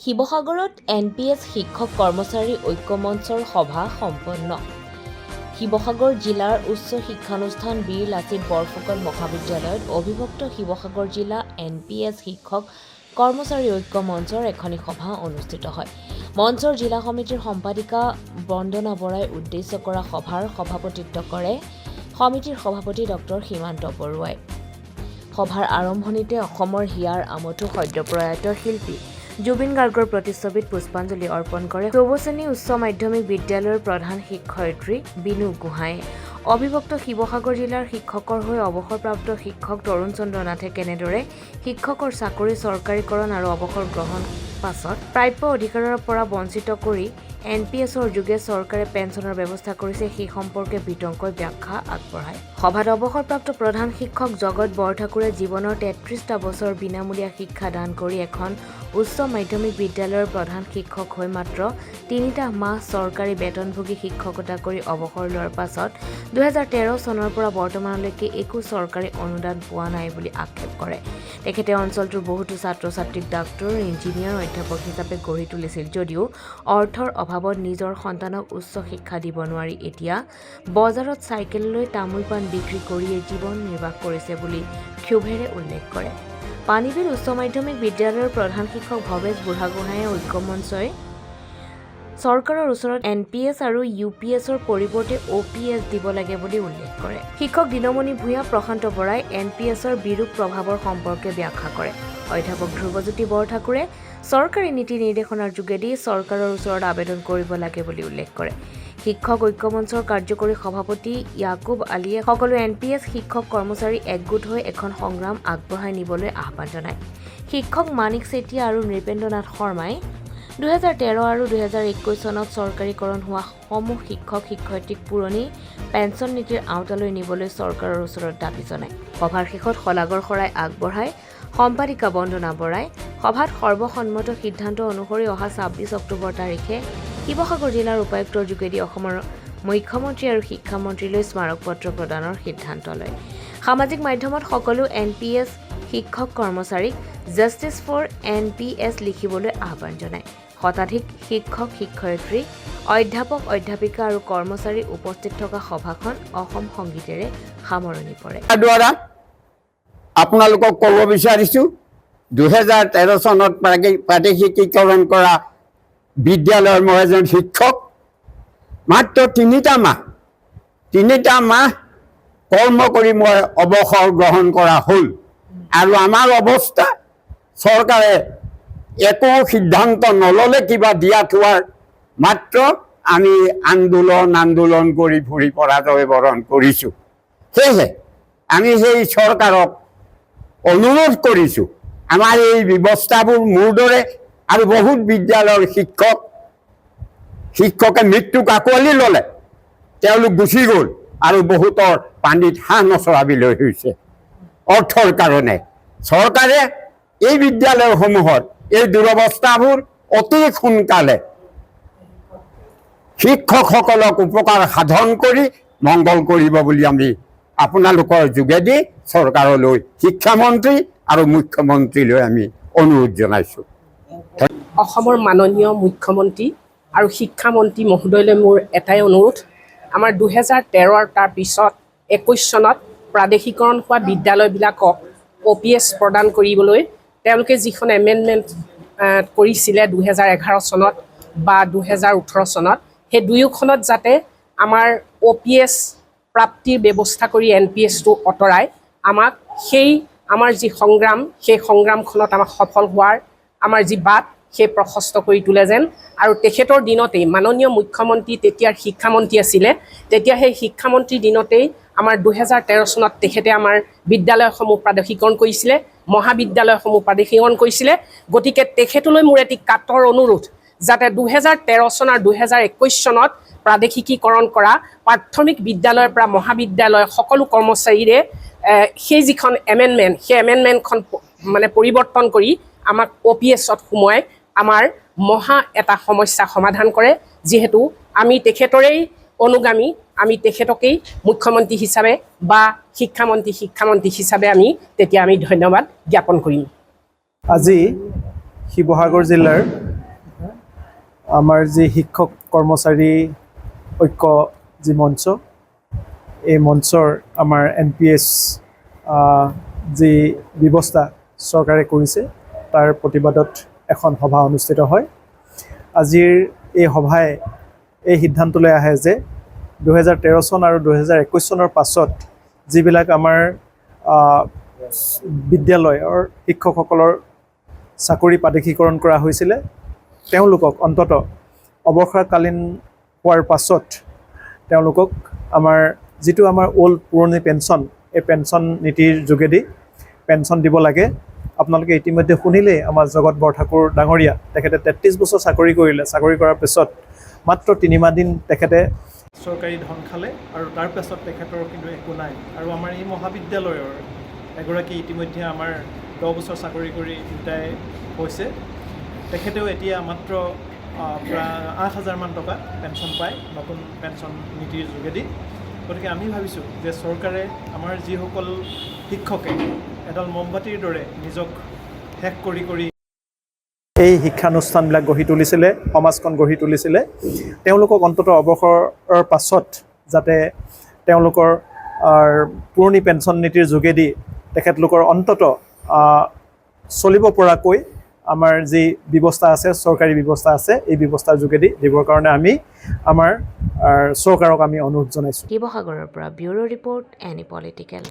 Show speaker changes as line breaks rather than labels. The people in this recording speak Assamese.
শিৱসাগৰত NPS শিক্ষক কৰ্মচাৰী ঐক্য মঞ্চৰ সভা সম্পন্ন। শিৱসাগৰ জিলাৰ উচ্চ শিক্ষানুষ্ঠান বীৰ লাচিত বৰফুকন মহাবিদ্যালয়ত অবিভক্ত শিৱসাগৰ জিলা NPS শিক্ষক কৰ্মচাৰী ঐক্য মঞ্চৰ এখনি সভা অনুষ্ঠিত হয়। মঞ্চৰ জিলা সমিতিৰ সম্পাদিকা বন্দনা বৰাই উদ্দেশ্য কৰা সভাৰ সভাপতিত্ব কৰে সমিতিৰ সভাপতি ডক্টৰ সীমান্ত বৰুৱাই। সভাৰ আৰম্ভণিতে অসমৰ হিয়াৰ আমঠু সদ্যপ্ৰয়াত শিল্পী জুবিন গাৰ্গৰ প্ৰতিচ্ছবিত পুষ্পাঞ্জলি অৰ্পণ কৰে চৌবশ্ৰেণী উচ্চ মাধ্যমিক বিদ্যালয়ৰ প্ৰধান শিক্ষয়িত্ৰী বিনু গোহাঁয়ে। অবিভক্ত শিৱসাগৰ জিলাৰ শিক্ষকৰ হৈ অৱসৰপ্ৰাপ্ত শিক্ষক তৰুণ চন্দ্ৰ নাথে কেনেদৰে শিক্ষকৰ চাকৰি চৰকাৰীকৰণ আৰু অৱসৰ গ্ৰহণ পাছত প্ৰাপ্য অধিকাৰৰ পৰা বঞ্চিত কৰি NPSৰ যোগে চৰকাৰে পেঞ্চনৰ ব্যৱস্থা কৰিছে সেই সম্পৰ্কে বিতংকৈ ব্যাখ্যা আগবঢ়ায়। সভাত অৱসৰপ্ৰাপ্ত প্ৰধান শিক্ষক জগত বৰঠাকুৰে জীৱনৰ 33টা বছৰ বিনামূলীয়া শিক্ষা দান কৰি এখন উচ্চ মাধ্যমিক বিদ্যালয়ৰ প্ৰধান শিক্ষক হৈ মাত্ৰ 3টা মাহ চৰকাৰী বেতনভোগী শিক্ষকতা কৰি অৱসৰ লোৱাৰ পাছত 2013 চনৰ পৰা বৰ্তমানলৈকে একো চৰকাৰী অনুদান পোৱা নাই বুলি আক্ষেপ কৰে। তেখেতে অঞ্চলটোৰ বহুতো ছাত্ৰ ছাত্ৰীক ডাক্তৰ, ইঞ্জিনিয়াৰ, অধ্যাপক হিচাপে গঢ়ি তুলিছিল যদিও অৰ্থৰ অভাৱত নিজৰ সন্তানক উচ্চ শিক্ষা দিব নোৱাৰি এতিয়া বজাৰত চাইকেল লৈ তামোল পাণ বিক্ৰী কৰিয়ে জীৱন নিৰ্বাহ কৰিছে বুলি ক্ষোভেৰে উল্লেখ কৰে। পানীবিল উচ্চ মাধ্যমিক বিদ্যালয়ৰ প্ৰধান শিক্ষক ভৱেশ বুঢ়াগোহাঁয়ে ঐক্য মঞ্চই চৰকাৰৰ ওচৰত NPS আৰু UPSৰ পৰিৱৰ্তে OPS দিব লাগে বুলি উল্লেখ কৰে। শিক্ষক দিনমণি ভূঞা, প্ৰশান্ত বৰাই NPSৰ বিৰূপ প্ৰভাৱৰ সম্পৰ্কে ব্যাখ্যা কৰে। অধ্যাপক ধ্ৰুৱজ্যোতি বৰঠাকুৰে চৰকাৰী নীতি নিৰ্দেশনাৰ যোগেদি চৰকাৰৰ ওচৰত আবেদন কৰিব লাগে বুলি উল্লেখ কৰে। শিক্ষক ঐক্য মঞ্চৰ কাৰ্যকৰী সভাপতি ইয়াকুব আলীয়ে সকলো NPS শিক্ষক কৰ্মচাৰী একগোট হৈ এখন সংগ্ৰাম আগবঢ়াই নিবলৈ আহ্বান জনায়। শিক্ষক মানিক চেতিয়া আৰু নৃপেন্দ্ৰ নাথ শৰ্মাই 2013 আৰু 2021 চনত চৰকাৰীকৰণ হোৱা সমূহ শিক্ষক শিক্ষয়িত্ৰীক পুৰণি পেঞ্চন নীতিৰ আওতালৈ নিবলৈ চৰকাৰৰ ওচৰত দাবী জনায়। সভাৰ শেষত শলাগৰ শৰাই আগবঢ়াই সম্পাদিকা বন্দনা বৰাই সভাত সৰ্বসন্মত সিদ্ধান্ত অনুসৰি অহা 26 অক্টোবৰ তাৰিখে শিৱসাগৰ জিলাৰ উপায়ুক্তৰ যোগেদি অসমৰ মুখ্যমন্ত্ৰী আৰু শিক্ষামন্ত্ৰীলৈ স্মাৰক পত্ৰ প্ৰদানৰ সিদ্ধান্ত লয়। সামাজিক মাধ্যমত সকলো NPS শিক্ষক কৰ্মচাৰীক জাষ্টিছ ফৰ NPS লিখিবলৈ আহ্বান জনায়। শতাধিক শিক্ষক শিক্ষয়িত্ৰী, অধ্যাপক অধ্যাপিকা আৰু কৰ্মচাৰী উপস্থিত থকা সভাখন অসম সংগীতেৰে সামৰণি পৰে।
আপোনালোকক ক'ব বিচাৰিছোঁ 2013 চনত প্ৰাদেশিকীকৰণ কৰা বিদ্যালয়ৰ মই এজন শিক্ষক। মাত্ৰ 3টা মাহ কৰ্ম কৰি মই অৱসৰ গ্ৰহণ কৰা হ'ল আৰু আমাৰ অৱস্থা চৰকাৰে একো সিদ্ধান্ত নল'লে কিবা দিয়া থোৱাৰ মাত্ৰ আমি আন্দোলন কৰি ফুৰি পৰাজয় বৰণ কৰিছোঁ। সেয়েহে আমি সেই চৰকাৰক অনুৰোধ কৰিছোঁ আমাৰ এই ব্যৱস্থাবোৰ মোৰ দৰে আৰু বহুত বিদ্যালয়ৰ শিক্ষকে মৃত্যুক আঁকোৱালি ল'লে, তেওঁলোক গুচি গ'ল আৰু বহুতৰ পানীত হাঁহ নচৰাবলৈ হৈছে অৰ্থৰ কাৰণে। চৰকাৰে এই বিদ্যালয়সমূহত এই দুৰৱস্থাবোৰ অতি সোনকালে শিক্ষকসকলক উপকাৰ সাধন কৰি মংগল কৰিব বুলি আমি আপোনালোকৰ যোগেদি চৰকাৰলৈ শিক্ষামন্ত্ৰী আৰু মুখ্যমন্ত্ৰীলৈ আমি অনুৰোধ জনাইছোঁ।
অসমৰ মাননীয় মুখ্যমন্ত্ৰী আৰু শিক্ষামন্ত্ৰী মহোদয়লৈ মোৰ এটাই অনুৰোধ, আমাৰ 2013 আৰু তাৰ পিছত 21 চনত প্ৰাদেশিকৰণ হোৱা বিদ্যালয়বিলাকক OPS প্ৰদান কৰিবলৈ তেওঁলোকে যিখন এমেণ্ডমেণ্ট কৰিছিলে 2011 চনত বা 2018 চনত, সেই দুয়োখনত যাতে আমাৰ OPS প্ৰাপ্তিৰ ব্যৱস্থা কৰি NPSটো আঁতৰাই আমাক আমাৰ যি সংগ্ৰাম, সেই সংগ্ৰামখনত আমাক সফল হোৱাৰ আমাৰ যি বাট সেই প্ৰশস্ত কৰি তোলে যেন। আৰু তেখেতৰ দিনতেই মাননীয় মুখ্যমন্ত্ৰী তেতিয়াৰ শিক্ষামন্ত্ৰী আছিলে, তেতিয়া সেই শিক্ষামন্ত্ৰীৰ দিনতেই আমাৰ 2013 চনত তেখেতে আমাৰ বিদ্যালয়সমূহ প্ৰাদেশিকৰণ কৰিছিলে, মহাবিদ্যালয়সমূহ প্ৰাদেশিকৰণ কৰিছিলে। গতিকে তেখেতলৈ মোৰ এটি কাতৰ অনুৰোধ, যাতে 2013 চন আৰু 2021 চনত প্ৰাদেশিকীকৰণ কৰা প্ৰাথমিক বিদ্যালয়ৰ পৰা মহাবিদ্যালয় সকলো কৰ্মচাৰীৰে সেই যিখন এমেণ্ডমেণ্ট, সেই এমেণ্ডমেণ্টখন মানে পৰিৱৰ্তন কৰি আমাক OPSত সোমোৱাই আমাৰ মহা এটা সমস্যা সমাধান কৰে। যিহেতু আমি তেখেতৰেই অনুগামী, আমি তেখেতকেই মুখ্যমন্ত্ৰী হিচাপে বা শিক্ষামন্ত্ৰী হিচাপে আমি তেতিয়া ধন্যবাদ জ্ঞাপন কৰিম।
আজি শিৱসাগৰ জিলাৰ আমাৰ যি শিক্ষক কৰ্মচাৰী ঐক্য যি মঞ্চ, এই মঞ্চৰ আমাৰ NPS যি ব্যৱস্থা চৰকাৰে কৰিছে তাৰ প্ৰতিবাদত এখন সভা অনুষ্ঠিত হয়। আজিৰ এই সভাই এই সিদ্ধান্তলৈ আহে যে 2013 চন আৰু 2021 চনৰ পাছত যিবিলাক আমাৰ বিদ্যালয়ৰ শিক্ষকসকলৰ চাকৰি প্ৰাদেশিকৰণ কৰা হৈছিলে, তেওঁলোকক অন্ততঃ অৱসৰকালীন হোৱাৰ পাছত তেওঁলোকক আমাৰ যিটো আমাৰ পুৰণি পেঞ্চন, এই পেঞ্চন নীতিৰ যোগেদি পেঞ্চন দিব লাগে। আপোনালোকে ইতিমধ্যে শুনিলেই আমাৰ জগত বৰঠাকুৰ ডাঙৰীয়া, তেখেতে 33 বছৰ চাকৰি কৰিলে। চাকৰি কৰাৰ পিছত মাত্ৰ 3 মাহ দিন তেখেতে চৰকাৰী ধন খালে আৰু তাৰ পাছত তেখেতৰ কিন্তু একো নাই। আৰু আমাৰ এই মহাবিদ্যালয়ৰ এগৰাকী ইতিমধ্যে আমাৰ 10 বছৰ চাকৰি কৰি ৰিটায়াৰ হৈছে। তেখেতেও এতিয়া মাত্ৰ প্ৰায় 8,000 মান টকা পেঞ্চন পায় নতুন পেঞ্চন নীতিৰ যোগেদি। গতিকে আমি ভাবিছোঁ যে চৰকাৰে আমাৰ যিসকল শিক্ষকে এডাল মমবাতিৰ দৰে নিজক শেষ কৰি এই শিক্ষানুষ্ঠানবিলাক গঢ়ি তুলিছিলে, সমাজখন গঢ়ি তুলিছিলে, তেওঁলোকক অন্ততঃ অৱসৰৰ পাছত যাতে তেওঁলোকৰ পুৰণি পেঞ্চন নীতিৰ যোগেদি তেখেতলোকৰ অন্ততঃ চলিব পৰাকৈ আমাৰ যি ব্যৱস্থা আছে, চৰকাৰী ব্যৱস্থা আছে, এই ব্যৱস্থাৰ যোগেদি দিবৰ কাৰণে আমি আমাৰ চৰকাৰক আমি অনুৰোধ জনাইছোঁ।
শিৱসাগৰৰ পৰা ব্যুৰো ৰিপৰ্ট, এনি পলিটিকেল।